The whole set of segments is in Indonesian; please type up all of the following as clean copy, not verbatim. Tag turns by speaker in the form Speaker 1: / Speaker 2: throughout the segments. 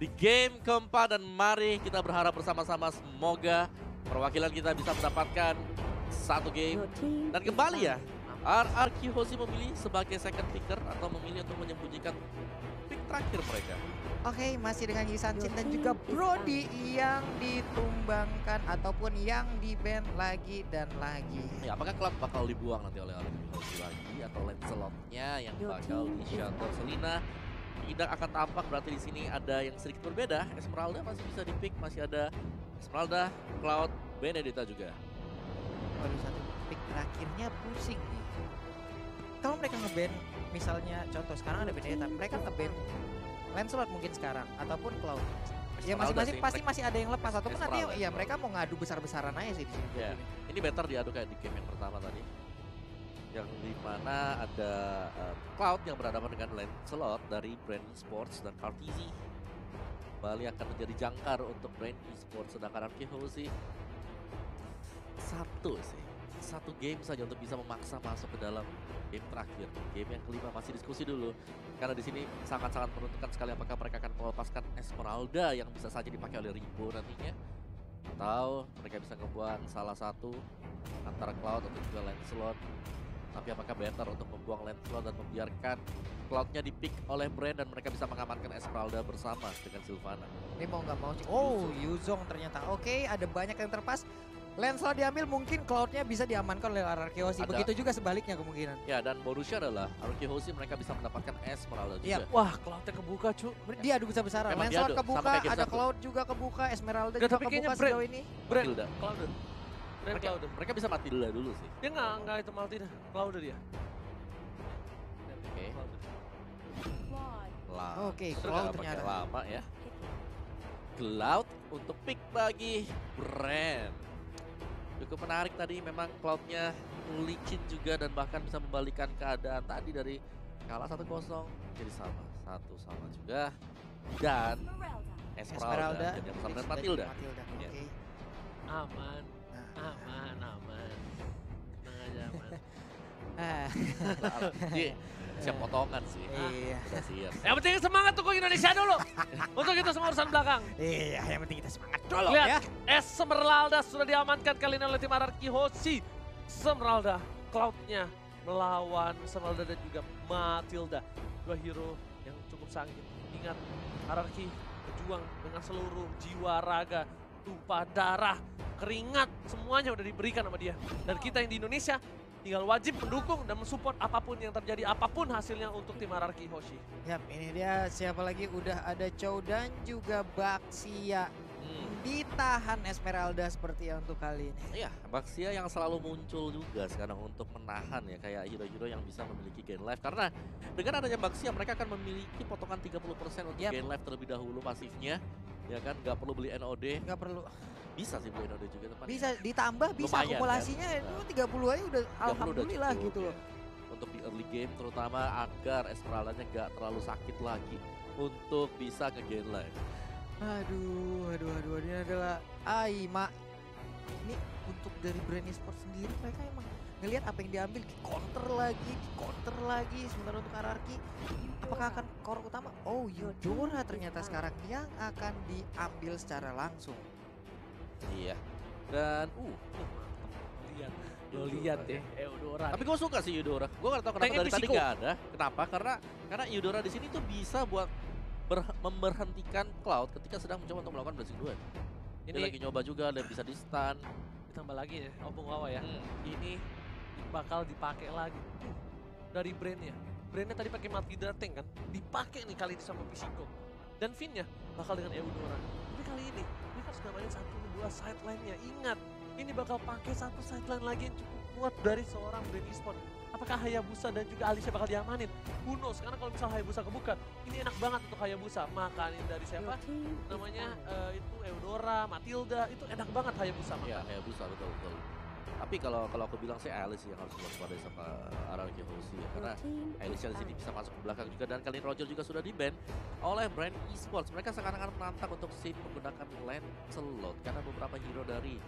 Speaker 1: di game keempat dan mari kita berharap bersama-sama semoga perwakilan kita bisa mendapatkan satu game. Dan kembali ya, RRQ Hoshi memilih sebagai second picker atau memilih untuk menyembunyikan pick terakhir mereka.
Speaker 2: Oke, masih dengan Yisanchin dan juga Brody yang ditumbangkan ataupun yang di-ban lagi dan lagi.
Speaker 1: Ya, apakah Cloud bakal dibuang nanti oleh RRQ Hoshi lagi atau Lancelot-nya yang bakal di-shuttle Selena? Tidak akan tampak, berarti di sini ada yang sedikit berbeda. Esmeralda masih bisa di-pick, masih ada Esmeralda, Cloud, Benedetta juga.
Speaker 2: Baru satu pick terakhirnya pusing nih. Kalau mereka nge-ban, misalnya contoh sekarang ada Benedetta, mereka nge-ban Lancelot mungkin sekarang ataupun Cloud. Ya masing-masing pasti masih ada yang lepas ataupun nanti ya mereka mau ngadu besar-besaran aja sih di sini.
Speaker 1: Ya, ini better diadu kayak di game yang pertama tadi. Yang dimana ada Cloud yang berhadapan dengan Lancelot dari Brand Esports dan Kartizi. Kembali akan menjadi jangkar untuk Brand Esports, sedangkan RRQ Hoshi satu game saja untuk bisa memaksa masuk ke dalam game terakhir. Game yang kelima masih diskusi dulu, karena di sini sangat-sangat menentukan sekali apakah mereka akan melepaskan Esmeralda yang bisa saja dipakai oleh Ribo nantinya, atau mereka bisa ngebuang salah satu antara Cloud atau juga Lancelot. Tapi apakah better untuk membuang Lancelot dan membiarkan Cloud-nya di-pick oleh Brand dan mereka bisa mengamankan Esmeralda bersama dengan Sylvana.
Speaker 2: Ini mau nggak mau sih. Oh, Yuzong ternyata. Oke, ada banyak yang terpas. Lancelot diambil, mungkin Cloud-nya bisa diamankan oleh RRQ Hoshi. Begitu juga sebaliknya kemungkinan.
Speaker 1: Ya, dan bonusnya adalah RRQ Hoshi mereka bisa mendapatkan Esmeralda juga.
Speaker 2: Iya.
Speaker 3: Wah, Cloud-nya kebuka, cu.
Speaker 2: Dia adu besar-besaran. Lancelot kebuka, ada Cloud juga kebuka, Esmeralda juga kebuka sejauh ini.
Speaker 3: Cloud.
Speaker 1: Mereka bisa Matilda dulu sih.
Speaker 3: Dia nggak itu Matilda, Cloud dia.
Speaker 1: Oke.
Speaker 2: Oke, Cloud ternyata.
Speaker 1: Lama ya. Cloud untuk pick bagi Brand. Cukup menarik tadi, memang Cloud-nya licin juga dan bahkan bisa membalikan keadaan tadi dari kalah 1-0 jadi sama juga. Dan Esmeralda jadi bersama dengan Matilda.
Speaker 2: Oke.
Speaker 3: Aman. Tenang aja, aman.
Speaker 1: Dia siap potongan sih.
Speaker 2: Iya.
Speaker 1: Udah siap.
Speaker 3: Yang penting semangat tuh Indonesia dulu. Untuk itu semua urusan belakang.
Speaker 2: Iya, yang penting kita semangat dulu
Speaker 3: Lihat,
Speaker 2: ya.
Speaker 3: Esmeralda sudah diamankan kali ini oleh tim RRQ Hoshi. Esmeralda, Cloud-nya melawan Esmeralda dan juga Matilda. Dua hero yang cukup sangit. Ingat, RRQ berjuang dengan seluruh jiwa raga, tumpah darah, keringat, semuanya udah diberikan sama dia. Dan kita yang di Indonesia tinggal wajib mendukung dan mensupport apapun yang terjadi, apapun hasilnya untuk tim RRQ Hoshi.
Speaker 2: Yap, ini dia siapa lagi, udah ada Chow dan juga Baxia. Ditahan Esmeralda seperti yang untuk kali ini.
Speaker 1: Iya, Baxia yang selalu muncul juga sekarang untuk menahan ya, kayak hero-hero yang bisa memiliki gain life. Karena dengan adanya Baxia mereka akan memiliki potongan 30% untuk gain life terlebih dahulu pasifnya. Ya kan, nggak perlu beli NOD.
Speaker 2: Nggak perlu.
Speaker 1: Bisa sih beli NOD juga teman.
Speaker 2: Bisa ditambah, bisa
Speaker 1: lumayan,
Speaker 2: akumulasinya
Speaker 1: kan?
Speaker 2: itu 30 aja udah alhamdulillah
Speaker 1: cukup,
Speaker 2: gitu loh.
Speaker 1: ya. Untuk di early game terutama agar Esmeralda-nya nggak terlalu sakit lagi untuk bisa ke-gain life.
Speaker 2: Aduh, ini adalah Aima. Ini untuk dari Brand Esports sendiri mereka emang ngelihat apa yang diambil, di counter lagi. Sementara untuk RRQ, apakah akan core utama? Oh, Eudora ternyata sekarang yang akan diambil secara langsung.
Speaker 1: Iya. Dan
Speaker 3: Lo lihat deh, Eudora.
Speaker 1: Tapi gue suka sih Eudora. Gue gak tau kenapa dari tadi gak ada. Kenapa? Karena Eudora di sini tuh bisa buat memberhentikan Cloud ketika sedang mencoba untuk melakukan blessing duel. Dia lagi nyoba juga dan bisa di stun.
Speaker 3: Ditambah lagi ya, Opung Wawa ya. Ini bakal dipakai lagi dari Brand-nya. Brand-nya tadi pakai Matilda tank kan, dipakai nih kali ini sama Pisiko. Dan Finn-nya bakal dengan Eudora. Tapi kali ini mereka sudah mainin 1-2 sideline-nya. Ingat, ini bakal pakai satu sideline lagi yang cukup kuat dari seorang Brand Esports. Apakah Hayabusa dan juga Alicia bakal diamanin? Who knows? Karena kalau misal Hayabusa kebuka, ini enak banget untuk Hayabusa. Makanin dari siapa? Namanya itu Eudora, Matilda, itu enak banget Hayabusa makan.
Speaker 1: Iya, Hayabusa betul. Tapi kalau aku bilang sih Alice yang harus waspada sama RRQ Hoshi ya. Karena Alicia di sini bisa masuk ke belakang juga, dan kali ini Roger juga sudah di-ban oleh Brand Esports. Mereka sekarang menantang untuk scene menggunakan Lancelot karena beberapa hero dari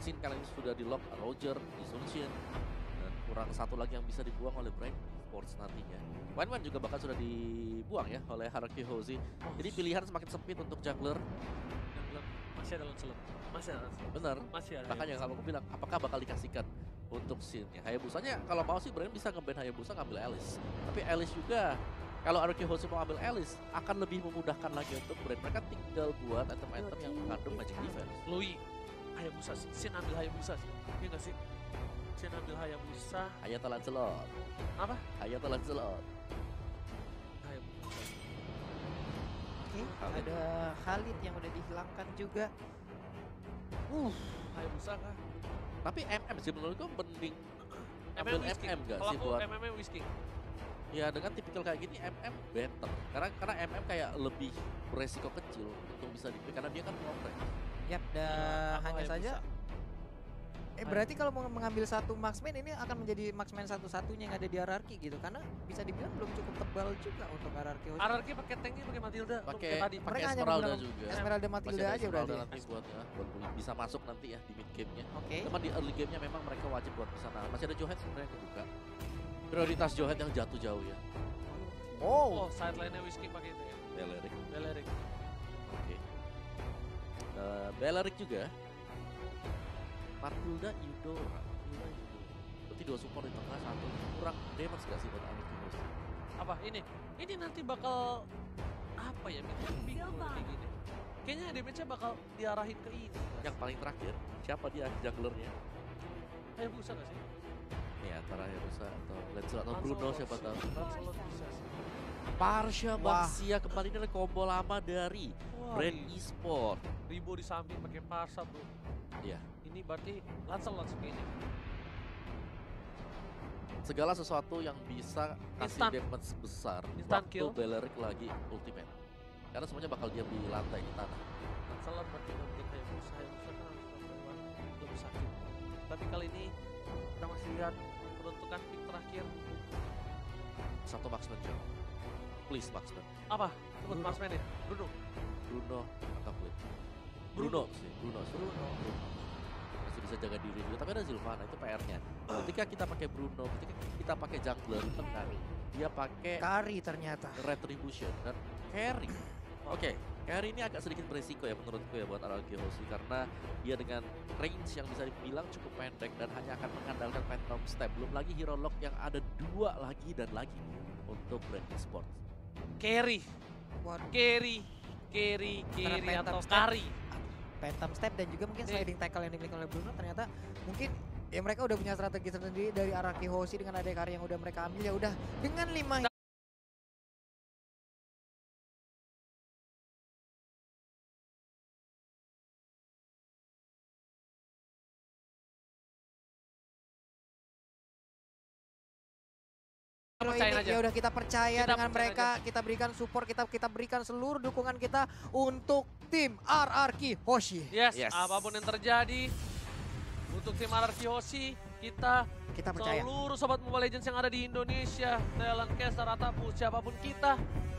Speaker 1: scene kali ini sudah di-lock, Roger, Isolation, dan kurang satu lagi yang bisa dibuang oleh Brand Esports nantinya. Wan juga bakal sudah dibuang ya oleh Haruki Hoshi. Jadi pilihan semakin sempit untuk jungler.
Speaker 3: Masih ada Lancelot. Masih ada Lancelot.
Speaker 1: Bener.
Speaker 3: Masih ada.
Speaker 1: Makanya kalau aku bilang, apakah bakal dikasihkan untuk scene-nya? Hayabusanya kalau mau sih Brand bisa nge-ban Hayabusa ngambil Alice. Tapi Alice juga, kalau Haruki Hoshi mau ambil Alice, akan lebih memudahkan lagi untuk Brand. Mereka tinggal buat item-item yang mengandung magic defense.
Speaker 3: Lui, Hayabusa sih. Sin ambil Hayabusa sih. Iya nggak sih? Sin ambil Hayabusa.
Speaker 1: Hayata Lancelot.
Speaker 3: Apa?
Speaker 1: Hayata Lancelot.
Speaker 3: Hayabusa.
Speaker 2: Oke,
Speaker 1: Khalid.
Speaker 2: ada Khalid yang udah dihilangkan juga.
Speaker 3: Hayabusa kah?
Speaker 1: Tapi MM sih menurutku mending ambil
Speaker 3: Whisking.
Speaker 1: MM gak
Speaker 3: Kalau
Speaker 1: sih
Speaker 3: aku
Speaker 1: buat...
Speaker 3: MM Whisking.
Speaker 1: Ya dengan tipikal kayak gini MM better. Karena MM kayak lebih beresiko kecil untuk bisa di karena dia kan long range.
Speaker 2: Yap, dan
Speaker 3: Aku
Speaker 2: hanya
Speaker 3: Hayabusa.
Speaker 2: saja. Berarti kalau mau mengambil satu marksman ini akan menjadi marksman satu-satunya yang ada di hierarki gitu. Karena bisa dibilang belum cukup tebal juga untuk hierarki.
Speaker 3: RRQ pakai tanknya pakai Matilda.
Speaker 1: Pakai
Speaker 3: tadi.
Speaker 1: pakai
Speaker 2: Mereka hanya
Speaker 1: Esmeralda
Speaker 2: menggunakan
Speaker 1: juga.
Speaker 2: Esmeralda
Speaker 1: Masih
Speaker 2: Matilda
Speaker 1: ada
Speaker 2: aja
Speaker 1: Esmeralda
Speaker 2: berarti.
Speaker 1: nanti buat ya, buat bisa masuk nanti ya di mid game-nya.
Speaker 2: Oke.
Speaker 1: Cuman di early game-nya memang mereka wajib buat ke sana. Masih ada Johet sebenarnya yang kebuka. Prioritas Johet yang jatuh jauh ya.
Speaker 3: Oh, sideline-nya Whisking pakai itu ya.
Speaker 1: Beleric.
Speaker 3: Beleric.
Speaker 1: Oke. Beleric juga. Matilda Eudora. Berarti dua support di tengah, satu kurang damage gak sih buat Haruki Hoshi?
Speaker 3: Apa ini? Ini nanti bakal apa ya? Bingung kayak gini. Kayaknya damage-nya bakal diarahin ke ini.
Speaker 1: Yang paling terakhir, siapa dia junglernya?
Speaker 3: Hayabusa nggak sih?
Speaker 1: Nih antara Hayabusa atau Lancelot atau
Speaker 3: Lancelot
Speaker 1: Bruno siapa
Speaker 3: sih.
Speaker 1: tahu.
Speaker 3: Lancelot bisa sih.
Speaker 1: Parsha
Speaker 2: Wah.
Speaker 1: Baxia kembali ini adalah combo lama dari
Speaker 3: Wah,
Speaker 1: Brand Esport.
Speaker 3: Ribo di samping pakai Parsa bro.
Speaker 1: Iya.
Speaker 3: Ini berarti Lancelot kayaknya.
Speaker 1: Segala sesuatu yang bisa kasih
Speaker 3: Instant.
Speaker 1: damage besar
Speaker 3: Instant
Speaker 1: waktu
Speaker 3: kill.
Speaker 1: Beleric lagi ultimate. Karena semuanya bakal diam di lantai di tanah.
Speaker 3: Lancelot berarti mungkin Hayabusa. Hayabusa kan harus lebih sakit. Tapi kali ini kita masih lihat peruntukan pick terakhir.
Speaker 1: Satu marksman jauh. Please marksman.
Speaker 3: Apa? Sebut
Speaker 2: Bruno.
Speaker 3: marksman ya? Bruno.
Speaker 1: Bruno atau Blade.
Speaker 3: Bruno.
Speaker 1: Bruno. Masih bisa jaga diri juga. Tapi ada Zilvana itu PR-nya. Ketika kita pakai Bruno, ketika kita pakai jungler tengah, dia pakai
Speaker 2: Kari ternyata.
Speaker 1: Retribution dan carry. Oke, carry ini agak sedikit beresiko ya menurutku ya buat Haruki Hoshi karena dia dengan range yang bisa dibilang cukup pendek dan hanya akan mengandalkan Phantom Step. Belum lagi Hero Lock yang ada 2 lagi dan lagi untuk Brand Esports.
Speaker 3: Carry.
Speaker 2: Waduh.
Speaker 3: Carry
Speaker 2: Antara
Speaker 3: atau
Speaker 2: Phantom Step.
Speaker 3: Kari.
Speaker 2: Phantom Step dan juga mungkin sliding tackle yang dimiliki oleh Bruno ternyata mungkin ya mereka udah punya strategi sendiri dari Haruki Hoshi dengan ada Kari yang udah mereka ambil ya udah dengan 5
Speaker 3: Percayain
Speaker 2: ini
Speaker 3: aja.
Speaker 2: ya udah kita percaya
Speaker 3: Kita
Speaker 2: dengan
Speaker 3: percaya
Speaker 2: mereka, kita berikan support, kita berikan seluruh dukungan kita untuk tim RRQ Hoshi.
Speaker 3: Yes,
Speaker 1: Yes.
Speaker 3: apapun yang terjadi untuk tim RRQ Hoshi, kita
Speaker 2: Percaya.
Speaker 3: seluruh sobat Mobile Legends yang ada di Indonesia, Thailand, Caster, ataupun siapapun kita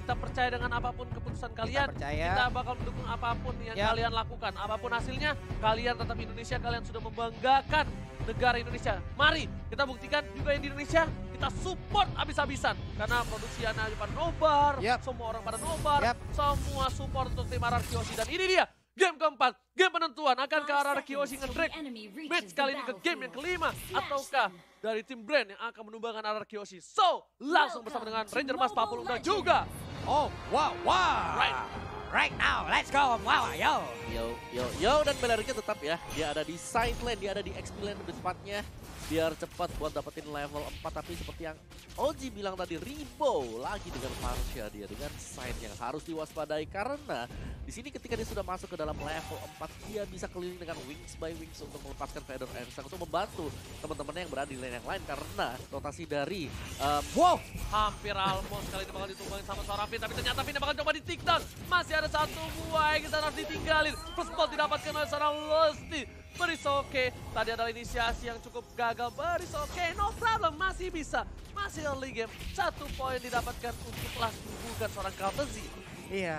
Speaker 3: percaya dengan apapun keputusan kalian.
Speaker 2: percaya.
Speaker 3: Kita bakal mendukung apapun yang
Speaker 2: Ya.
Speaker 3: kalian lakukan. Apapun hasilnya, kalian tetap Indonesia, kalian sudah membanggakan negara Indonesia. Mari kita buktikan juga yang di Indonesia, kita support abis-abisan. Karena produksi Ana pada nobar,
Speaker 2: Yap.
Speaker 3: semua orang pada nobar,
Speaker 2: Yap.
Speaker 3: semua support untuk tim RRQ Hoshi. Dan ini dia, game keempat, game penentuan. Akankah RRQ Hoshi nge-drag match kali ini ke game yang kelima? Ataukah dari tim Brand yang akan menumbangkan RRQ Hoshi? So, langsung bersama dengan Ranger Mas Papulung dan juga
Speaker 2: Oh, wow. Right now, let's go. Wow, yo.
Speaker 1: Yo dan Beleriknya tetap ya. Dia ada di side lane, dia ada di XP lane di depannya. Biar cepat buat dapetin level 4. Tapi seperti yang Oji bilang tadi, Ribo lagi dengan Parsha dia dengan side yang harus diwaspadai. Karena di sini ketika dia sudah masuk ke dalam level 4, dia bisa keliling dengan wings by wings untuk melepaskan Feather Angsang untuk membantu teman-temannya yang berada di lane yang lain. Karena rotasi dari
Speaker 2: Wow.
Speaker 3: hampir almost kali ini bakal ditumbangin sama seorang Finn. Tapi ternyata Finn bakal coba di take down. Masih ada satu buah yang kita harus ditinggalin. First ball didapatkan oleh seorang Lusty. Berisoke, tadi adalah inisiasi yang cukup gagal. Berisoke, no problem, masih bisa. Masih early game, 1 poin didapatkan untuk kelas bukan seorang Kaltezi.
Speaker 2: Iya,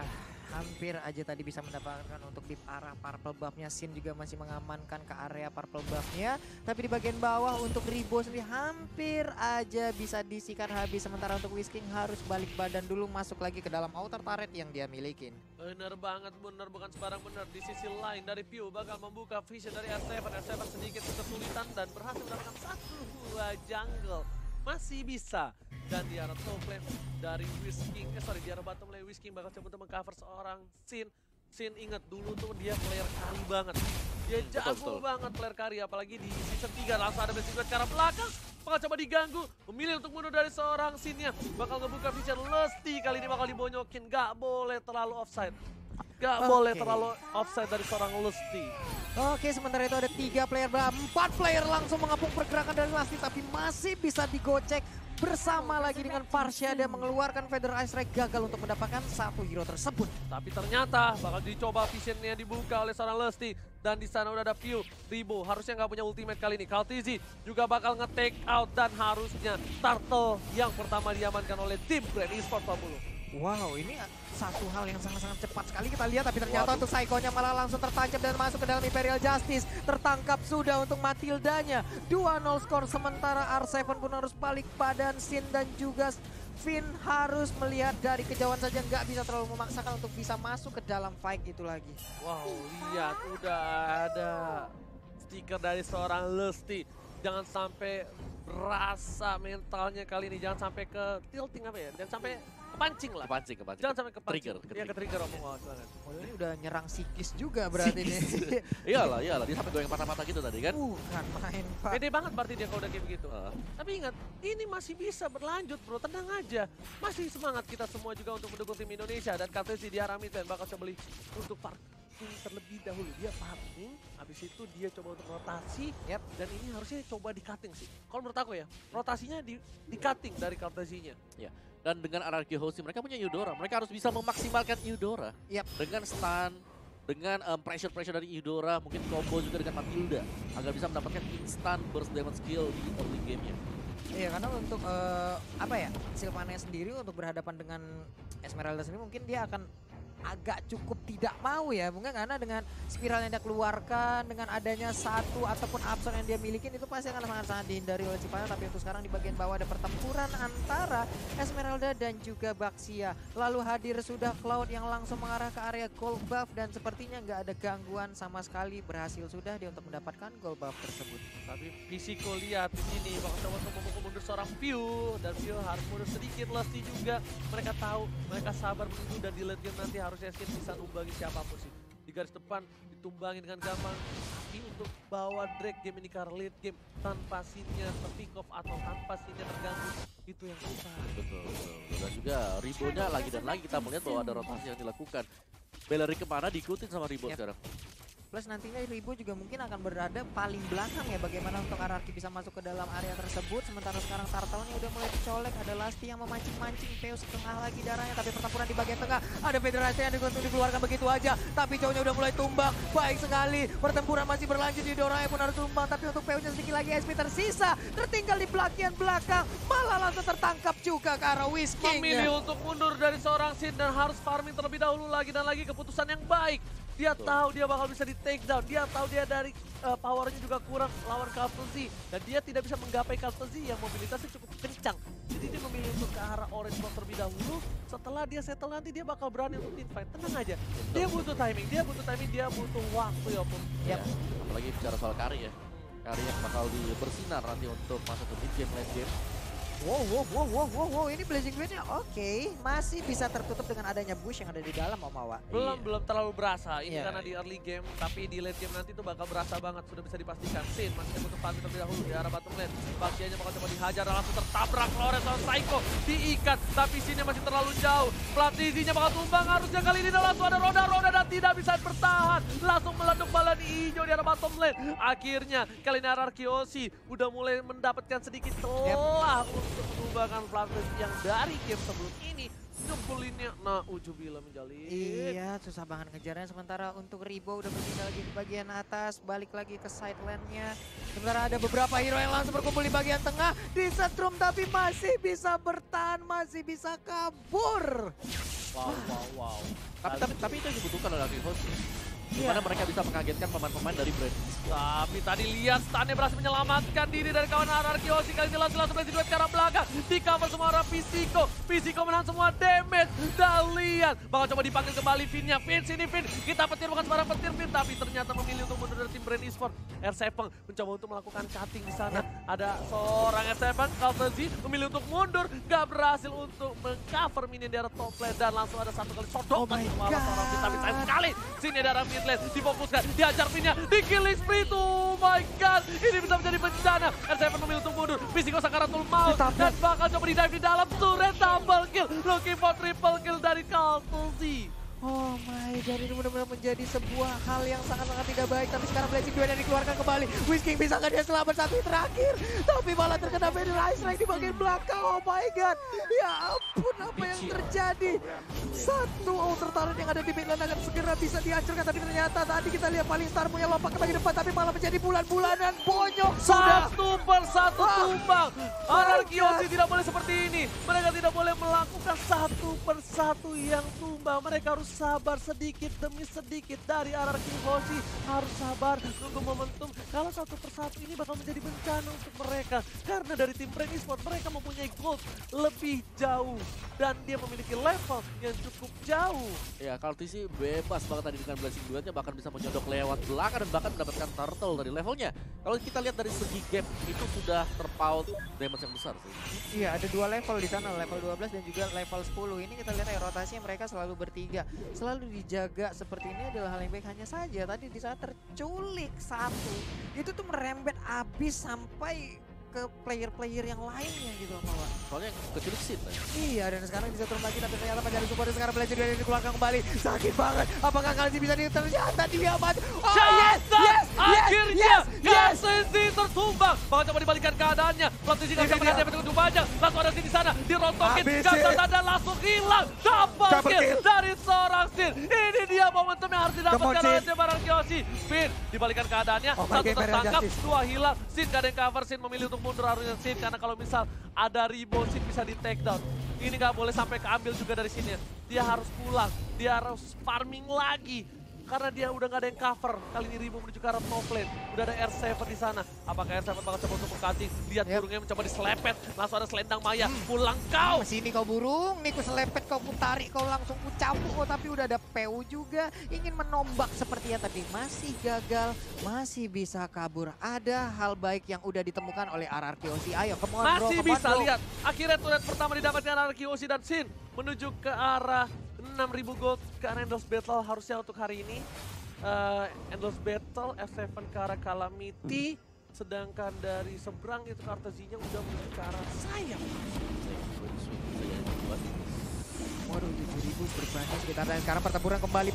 Speaker 2: hampir aja tadi bisa mendapatkan untuk di arah purple buff-nya. Sin juga masih mengamankan ke area purple buff-nya. Tapi di bagian bawah untuk Ribo sendiri hampir aja bisa disikat habis. Sementara untuk Whisking harus balik badan dulu, masuk lagi ke dalam outer turret yang dia milikin.
Speaker 3: Bener banget, bener bukan sembarang bener. Di sisi lain dari Pew bakal membuka vision dari R7. R7 sedikit kesulitan dan berhasil mendapatkan 1-2 jungle. Masih bisa. Dan di arah top lane dari Whisking, di arah bottom lane Whisking bakal coba untuk mengcover seorang Sin. Sin ingat dulu tuh dia player carry banget. Dia jago banget player carry, apalagi di season 3 langsung ada basic ke arah belakang. Bakal coba diganggu, memilih untuk mundur dari seorang Sinnya. Bakal ngebuka vision Lusty, kali ini bakal dibonyokin, gak boleh terlalu offside. Gak boleh terlalu offside dari seorang Lusty.
Speaker 2: Oke, sementara itu ada 3 player, 4 player langsung mengepung pergerakan dari Lusty, tapi masih bisa digocek bersama lagi dengan Parsia dan mengeluarkan Feather Ice Ray, gagal untuk mendapatkan 1 hero tersebut.
Speaker 3: Tapi ternyata bakal dicoba visionnya dibuka oleh seorang Lusty. Dan di sana udah ada Pew. Ribo harusnya nggak punya ultimate kali ini. Kaltizi juga bakal nge-take out dan harusnya Turtle yang pertama diamankan oleh tim Brand Esports 40.
Speaker 2: Wow, ini satu hal yang sangat-sangat cepat sekali kita lihat, tapi ternyata untuk Psycho-nya malah langsung tertancap dan masuk ke dalam Imperial Justice. Tertangkap sudah untuk Matildanya. 2-0 skor, sementara R7 pun harus balik badan. Sin dan juga Finn harus melihat dari kejauhan saja, nggak bisa terlalu memaksakan untuk bisa masuk ke dalam fight itu lagi.
Speaker 3: Wow, lihat udah ada stiker dari seorang Lusty. Jangan sampai berasa mentalnya kali ini, jangan sampai ke tilting apa ya, jangan sampai kepancing lah.
Speaker 1: Kepancing.
Speaker 3: Jangan sampai kepancing.
Speaker 1: Trigger.
Speaker 3: Iya, ke-trigger omong silakan.
Speaker 2: Oh, ini udah nyerang psikis juga berarti nih.
Speaker 1: Iyalah, dia sampai goyang patah-patah gitu tadi kan.
Speaker 2: Bukan main, Pak.
Speaker 3: Pede banget berarti dia kalau udah kayak begitu. Tapi ingat, ini masih bisa berlanjut bro, tenang aja. Masih semangat kita semua juga untuk mendukung tim Indonesia. Dan Kaltizi di arah mid lane bakal coba beli untuk farming terlebih dahulu. Dia farming, habis itu dia coba untuk rotasi. Dan ini harusnya coba di cutting sih. Kalau menurut aku ya, rotasinya di cutting dari Kaltizinya.
Speaker 1: Ya. Dan dengan RRQ Hoshi mereka punya Eudora, mereka harus bisa memaksimalkan Eudora. Dengan stun, dengan pressure dari Eudora, mungkin combo juga dengan Matilda agar bisa mendapatkan instant burst damage skill di early game-nya.
Speaker 2: Iya, karena untuk Sylvania sendiri untuk berhadapan dengan Esmeralda sendiri mungkin dia akan agak cukup tidak mau ya, mungkin karena dengan spiral yang dia keluarkan, dengan adanya satu ataupun absen yang dia milikin itu pasti akan sangat-sangat dihindari oleh Sylvania. Tapi untuk sekarang di bagian bawah ada pertempuran antara Esmeralda dan juga Baxia. Lalu hadir sudah Cloud yang langsung mengarah ke area gold buff dan sepertinya nggak ada gangguan sama sekali, berhasil sudah dia untuk mendapatkan gold buff tersebut.
Speaker 3: Tapi Pisiko lihat di sini bakal coba untuk memukul mundur seorang Pew, dan Pew harus mundur sedikit. Lusty juga mereka tahu, mereka sabar menunggu, dan di late game nanti harusnya Sin bisa numbangi siapapun sih. Di garis depan ditumbangin dengan gampang. Tapi untuk bawa Drake game ini ke late game tanpa Sinnya ter-pick off atau tanpa Sinnya terganggu, itu yang susah.
Speaker 1: Betul. Dan juga Ribonya lagi dan lagi kita melihat bahwa ada rotasi yang dilakukan. Bellery kemana diikutin sama Ribo sekarang.
Speaker 2: Plus nantinya Ribo juga mungkin akan berada paling belakang ya, bagaimana untuk RRQ bisa masuk ke dalam area tersebut. Sementara sekarang Turtle-nya udah mulai dicolek, ada Lusty yang memancing-mancing, Peu setengah lagi darahnya. Tapi pertempuran di bagian tengah, ada Federasi yang dikeluarkan begitu aja. Tapi cowoknya udah mulai tumbang, baik sekali. Pertempuran masih berlanjut, di Doranya pun harus tumbang. Tapi untuk Peu-nya sedikit lagi SP tersisa, tertinggal di bagian belakang. Malah langsung tertangkap juga ke arah Whisking.
Speaker 3: Memilih untuk mundur dari seorang Sin dan harus farming terlebih dahulu lagi dan lagi, keputusan yang baik. Dia tahu dia bakal bisa di take down, dia tahu dia dari powernya juga kurang lawan Kaltizi, dan dia tidak bisa menggapai Kaltizi yang mobilitasnya cukup kencang. Jadi dia memilih untuk ke arah orange block terlebih dahulu. Setelah dia settle nanti dia bakal berani untuk teamfight. Tenang aja, dia butuh timing, dia butuh waktu ya Pum.
Speaker 1: Apalagi bicara soal Kari ya. Kari yang bakal bersinar nanti untuk masuk ke mid game, late game.
Speaker 2: Wow, ini Blazing Blade-nya oke, masih bisa tertutup dengan adanya bush yang ada di dalam, Om Awa.
Speaker 3: Belum terlalu berasa, ini karena di early game, tapi di late game nanti tuh bakal berasa banget, sudah bisa dipastikan. Sin masih butuh farming terlebih dahulu di arah bottom lane. Baxianya bakal coba dihajar dan langsung tertabrak Flores sama Psycho, diikat, tapi Sinnya masih terlalu jauh. Kaltizinya bakal tumbang, harusnya kali ini langsung ada roda dan tidak bisa bertahan. Langsung meleduk bala di hijau di arah bottom lane. Akhirnya kali ini RRQ Hoshi udah mulai mendapatkan sedikit celah untuk menumbangkan Flatus yang dari game sebelum ini ngebulinnya Ujubillah menjalin.
Speaker 2: Iya, susah banget ngejarnya. Sementara untuk Ribo udah berpindah lagi di bagian atas, balik lagi ke side lane-nya. Sementara ada beberapa hero yang langsung berkumpul di bagian tengah, disetrum tapi masih bisa bertahan, masih bisa kabur.
Speaker 3: Wow.
Speaker 1: Tapi itu yang dibutuhkan oleh Arki Hoshi. Dimana mereka bisa mengagetkan pemain-pemain dari brand.
Speaker 3: Tapi tadi lihat Stannya berhasil menyelamatkan diri dari kawan Arki Hoshi. Kali ini langsung berhasil duet ke arah belakang. Di cover semua arah Pisiko. Pisiko menahan semua damage. Dan lihat, bakal coba dipanggil kembali Vin-nya. Vin, sini Vin. Kita petir bukan sembarang petir Vin. Tapi ternyata memilih untuk mundur dari tim Brand Esports. R7 mencoba untuk melakukan cutting di sana. Ada seorang R7, Kaltezi memilih untuk mundur. Gak berhasil untuk mengcover minion di arah top lane. Dan langsung ada satu kali sodok. Malah seorang Vin. Tapi sayang sekali. Sini ada arah mid lane. Difokuskan. Diajar Vin-nya. Di killing spree. Oh my god. Ini bisa menjadi bencana. R7 memilih untuk mundur. Pisiko Sakaratul Maut. Dan bakal coba di-dive di dalam. Turret double kill. Looking for triple kill dari Kaltezi.
Speaker 2: Oh my god, ini benar-benar menjadi sebuah hal yang sangat-sangat tidak baik. Tapi sekarang Blazing Duel yang dikeluarkan kembali. Whisking bisa nggak dia selamat satu hit terakhir. Tapi malah terkena Vanilla Ice Strike di bagian belakang. Oh my god. Ya ampun, apa yang terjadi? Satu outer talent yang ada di mid lane akan segera bisa dihancurkan. Tapi ternyata tadi kita lihat paling star punya lompat ke bagian depan. Tapi malah menjadi bulan-bulanan bonyok.
Speaker 3: Satu persatu tumbang. Arki Hoshi tidak boleh seperti ini. Mereka tidak boleh melakukan satu persatu yang tumbang. Mereka harus sabar sedikit demi sedikit. Dari Arki Hoshi harus sabar nunggu momentum. Kalau satu persatu ini bakal menjadi bencana untuk mereka. Karena dari tim Brand Esports mereka mempunyai gold lebih jauh. Dan dia memiliki level yang cukup jauh.
Speaker 1: Ya, Kaltezi bebas banget tadi dengan Blazing Duelnya, bahkan bisa menyodok lewat belakang dan bahkan mendapatkan turtle dari levelnya. Kalau kita lihat dari segi gap, itu sudah terpaut damage yang besar sih.
Speaker 2: Iya, ada dua level di sana, level 12 dan juga level 10. Ini kita lihat ya, rotasinya mereka selalu bertiga. Selalu dijaga seperti ini adalah hal yang baik. Hanya saja tadi di saat terculik satu, itu tuh merembet abis sampai ke player-player yang lainnya gitu loh.
Speaker 1: Soalnya yang keculik Sin.
Speaker 2: Iya, dan sekarang bisa turun lagi, tapi ternyata pada supporter sekarang belajar dari dikeluarkan kembali. Sakit banget. Apakah Kaltezi bisa ternyata dia mati? Oh,
Speaker 3: Akhirnya Kaltezi tertumbang. Bakal coba dibalikan keadaannya. Kaltezi nggak bisa menghadapi begitu banyak. Langsung ada Sin di sana, dirontokin. Gagal tanda langsung hilang. Double kill dari seorang Sin. Ini dia momentum yang harus didapatkan oleh tim Arki Hoshi. Vin dibalikan keadaannya. Satu tertangkap, dua hilang. Sin gak ada yang cover. Sin memilih untuk mundur harusnya Sin, karena kalau misal ada rebound Sin bisa di take down. Ini nggak boleh sampai keambil juga dari sini. Dia harus pulang, dia harus farming lagi. Karena dia udah nggak ada yang cover. Kali ini Rimo menuju ke arah top lane. Udah ada R7 di sana. Apakah R7 bakal coba untuk mengcutting? Lihat burungnya mencoba diselepet. Langsung ada selendang Maya. Pulang kau.
Speaker 2: Sini kau burung, nih ku selepet, kau ku tarik, kau langsung ku campur. Oh, tapi udah ada PU juga. Ingin menombak sepertinya tapi masih gagal. Masih bisa kabur. Ada hal baik yang udah ditemukan oleh Arki Hoshi. Ayo, come on bro,
Speaker 3: masih
Speaker 2: come on,
Speaker 3: bisa
Speaker 2: bro.
Speaker 3: lihat. Akhirnya turret pertama didapatkan Arki Hoshi dan Sin. Menuju ke arah 6.000 gold ke arah Endless Battle harusnya untuk hari ini. Endless Battle, F7 ke arah Calamity. Sedangkan dari seberang itu Kaltezinya udah menuju ke arah sayap.
Speaker 2: Waduh, 7.000 berbanding sekitar, dan sekarang pertempuran kembali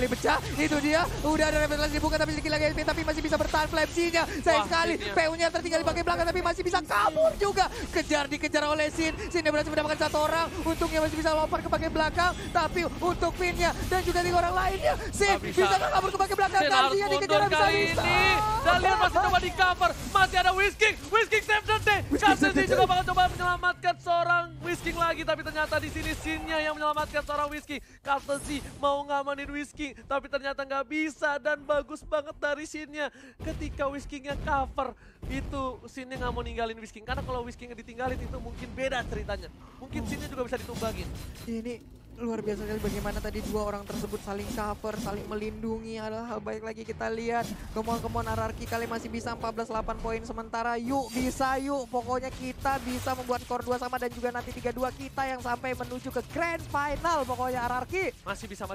Speaker 2: pecah, itu dia, udah ada revelan dibuka tapi sedikit lagi SP, tapi masih bisa bertahan Flamsy-nya, sayang sekali, PU-nya tertinggal di bagian belakang tapi masih bisa kabur juga, dikejar oleh Sin yang berhasil mendapatkan satu orang, untungnya masih bisa lompat ke bagian belakang, tapi untuk Vin-nya dan juga 3 orang lainnya, Sin bisa kabur ke bagian belakang, Kaltezi dikejar
Speaker 3: kali ini, dan lihat masih coba di cover, masih ada Whisking save the day, Kaltezi juga bakal coba menyelamatkan seorang Whisking lagi, tapi ternyata di sini Sin-nya yang menyelamatkan seorang Whisking. Kaltezi mau ngamanin Whisking, tapi ternyata nggak bisa, dan bagus banget dari Sin-nya. Ketika Whisking-nya cover, itu Sin-nya nggak mau ninggalin Whisking. Karena kalau Whisking ditinggalin itu mungkin beda ceritanya. Mungkin Sin-nya juga bisa ditumbangin.
Speaker 2: Ini luar biasa sekali bagaimana tadi 2 orang tersebut saling cover, saling melindungi. Adalah hal baik lagi kita lihat. Kemon Arki kali masih bisa 14-8 poin sementara. Yuk bisa yuk. Pokoknya kita bisa membuat skor 2 sama dan juga nanti 3-2 kita yang sampai menuju ke grand final. Pokoknya Arki.
Speaker 3: Masih bisa.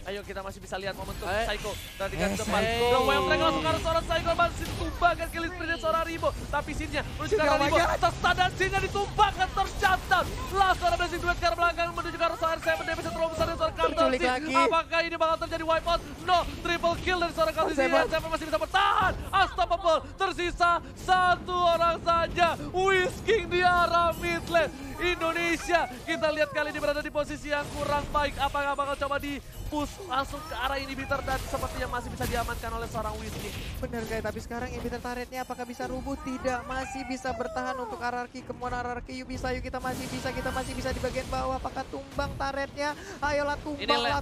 Speaker 3: Ayo kita masih bisa lihat momentum Psycho. Dan di garis depan. Mereka langsung ke arah seorang Psycho. Masih ditumbangkan kill sprint seorang Rimo. Tapi Sin-nya menuju ke arah Rimo. Terstandar Sin-nya ditumbangkan, tershutdown. Langsung ada Blazing Duet ke arah belakang menuju ke arah seorang R7. Dia bisa terlalu besar dari seorang Carter.
Speaker 2: diculik lagi.
Speaker 3: Apakah ini bakal terjadi wipeout? No, triple kill dari seorang Kalti. Seven masih bisa bertahan. Unstoppable. Tersisa satu orang saja. Whisking di arah mid lane. Indonesia, kita lihat kali ini berada di posisi yang kurang baik. Apakah bakal coba di push langsung ke arah inhibitor dan sepertinya masih bisa diamankan oleh seorang Whisking.
Speaker 2: Bener guys, tapi sekarang inhibitor turretnya apakah bisa rubuh? Tidak, masih bisa bertahan untuk RRQ. Kemana RRQ? Yuk kita masih bisa di bagian bawah. Apakah tumbang turretnya? Ayolah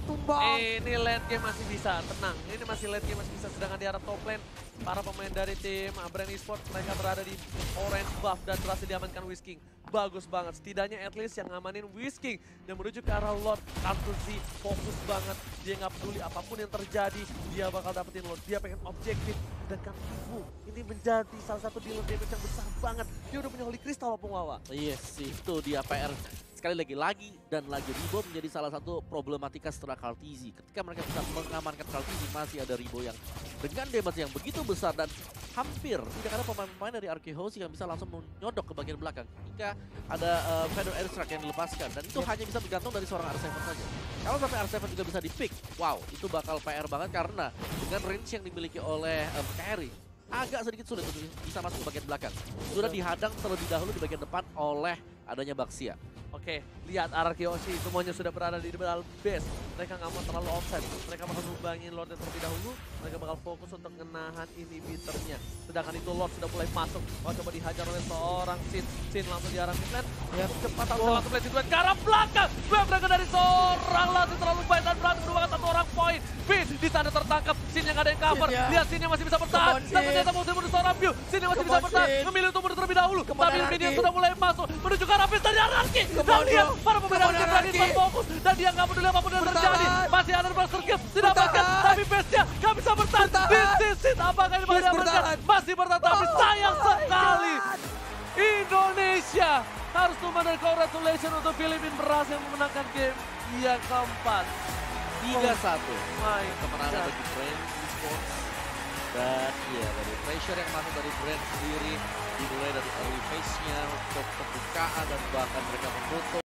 Speaker 2: tumbang.
Speaker 3: Ini late game masih bisa, tenang. Ini masih late game masih bisa, sedangkan di arah top lane para pemain dari tim Brand Esports mereka berada di orange buff dan berhasil diamankan Whisking. Bagus banget, setidaknya at least yang ngamanin Whisking dan menuju ke arah Lord. Kartuzi fokus banget, dia nggak peduli apapun yang terjadi, dia bakal dapetin Lord, dia pengen objektif. Dan kan Ibu ini menjadi salah satu dealer damage yang besar banget, dia udah punya Holy Crystal Opung Wawa.
Speaker 1: Yes, itu dia PR. Sekali lagi Ribo menjadi salah satu problematika setelah Kartizi. Ketika mereka bisa mengamankan Kartizi, masih ada Ribo yang dengan damage yang begitu besar dan hampir tidak ada pemain-pemain dari Arkehouse yang bisa langsung menyodok ke bagian belakang ketika ada Feather Airstrike yang dilepaskan, dan itu hanya bisa bergantung dari seorang R7 saja. Kalau sampai R7 juga bisa di-pick, wow, itu bakal PR banget karena dengan range yang dimiliki oleh Carry agak sedikit sulit untuk bisa masuk ke bagian belakang. Sudah dihadang terlebih dahulu di bagian depan oleh adanya Baxia.
Speaker 3: Oke, lihat Arkehouse semuanya sudah berada di dalam base. Mereka nggak mau terlalu offside. Mereka bakal numbangin Lordnya terlebih dahulu. Mereka bakal fokus untuk menahan inhibitornya. Sedangkan itu Lord sudah mulai masuk. Oh, coba dihajar oleh seorang Sin. Sin langsung di arah midlane. Ya, cepat langsung play situasi ke arah belakang. Berangkat dari seorang Lassie terlalu baik dan berhasil menumbangkan satu orang poin. Bin di sana tertangkap. Sin yang ada yang cover. Lihat Sin yang masih bisa bertahan. Dan ternyata mau mundur seorang View. Sin yang masih bisa bertahan. Memilih untuk mundur terlebih dahulu. Tapi Minion sudah mulai masuk menuju ke arah base dari Araki. Dan lihat para pemain Araki berani berfokus. Dan dia nggak peduli apapun yang terjadi. Masih ada Berserker Kill didapatkan. Tapi base-nya nggak bisa bertahan. This is apakah ini bakal diamankan? Masih bertahan tapi sayang sekali. Indonesia harus tumbang dan congratulations untuk Filipina berhasil memenangkan game yang keempat.
Speaker 1: 3-1.
Speaker 3: My
Speaker 1: Kemenangan
Speaker 3: God.
Speaker 1: bagi Brand Esports. Dan iya, dari pressure yang masuk dari Brand sendiri dimulai dari early phase-nya untuk pembukaan dan bahkan mereka menutup